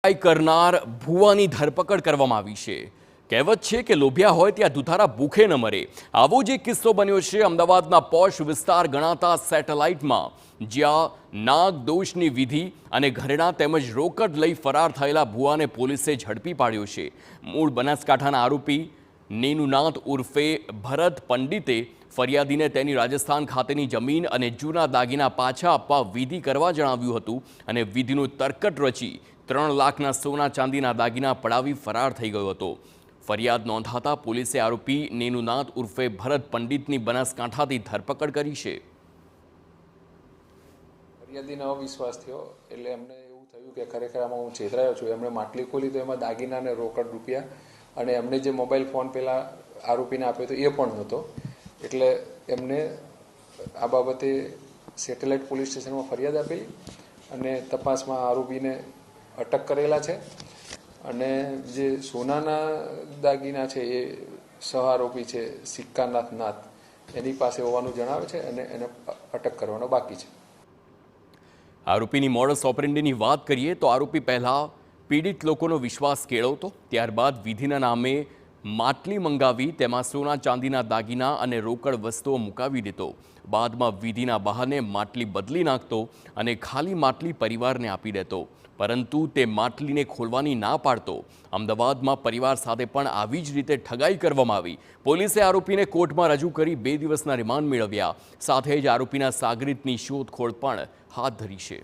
કરનાર ભુવાની ધરપકડ કરવામાં આવી છે। કહેવત છે કે લોભિયા હોય ત્યાં દુધારા ભૂખે ન મરે। આવો જ એક કિસ્સો બન્યો છે અમદાવાદના પોશ વિસ્તાર ગણાતા સેટેલાઇટમાં, જ્યાં નાગદોષની વિધિ અને ઘરેણાં તેમજ રોકડ લઈ ફરાર થયેલા ભુવાને પોલીસે ઝડપી પાડ્યો છે। મૂળ બનાસકાંઠાના આરોપી નેનુનાથ ઉર્ફે ભરત પંડિતે ફરિયાદીને તેની રાજસ્થાન ખાતેની જમીન અને જૂના દાગીના પાછા આપવા વિધિ કરવા જણાવ્યું હતું અને વિધિનું તરકટ રચી 3 લાખના સોના ચાંદીના દાગીના પડાવી ફરાર થઈ ગયો હતો। ફરિયાદ નોંધાતા પોલીસે આરોપી નેનુનાથ ઉર્ફે ભરત પંડિતની બનાસકાંઠાથી ધરપકડ કરી છે। ફરિયાદીનો અવિશ્વાસ થયો એટલે એમને એવું થયું કે ખરેખર આમાં હું છેતરાયો છું। એમણે માટલી ખોલી તો એમાં દાગીના અને રોકડ રૂપિયા અને એમને જે મોબાઈલ ફોન પહેલા આરોપીને આપ્યો હતો એ પણ નહોતો। એટલે એમને આ બાબતે સેટેલાઇટ પોલીસ સ્ટેશનમાં ફરિયાદ આપેલી અને તપાસમાં આરોપીને અટક કરેલા છે અને જે સોનાના દાગીના છે એ સહ આરોપી છે સિક્કાનાથ નાથ એની પાસે હોવાનું જણાવે છે અને એને અટક કરવાનો બાકી છે। આરોપીની મોડસ ઓપરેન્ડીની વાત કરીએ તો આરોપી પહેલા પીડિત લોકોનો વિશ્વાસ કેળવતો, ત્યારબાદ વિધિના નામે માટલી મંગાવી તેમાં સોના ચાંદીના દાગીના અને રોકડ વસ્તુઓ મુકાવી દેતો। બાદમાં વિધિના બહાને માટલી બદલી નાખતો અને ખાલી માટલી પરિવારને આપી દેતો, પરંતુ તે માટલીને ખોલવાની ના પાડતો। અમદાવાદમાં પરિવાર સાથે પણ આવી જ રીતે ઠગાઈ કરવામાં આવી। પોલીસે આરોપીને કોર્ટમાં રજૂ કરી 2 દિવસના રિમાન્ડ મેળવ્યા, સાથે જ આરોપીના સાગરીતની શોધખોળ પણ હાથ ધરી છે।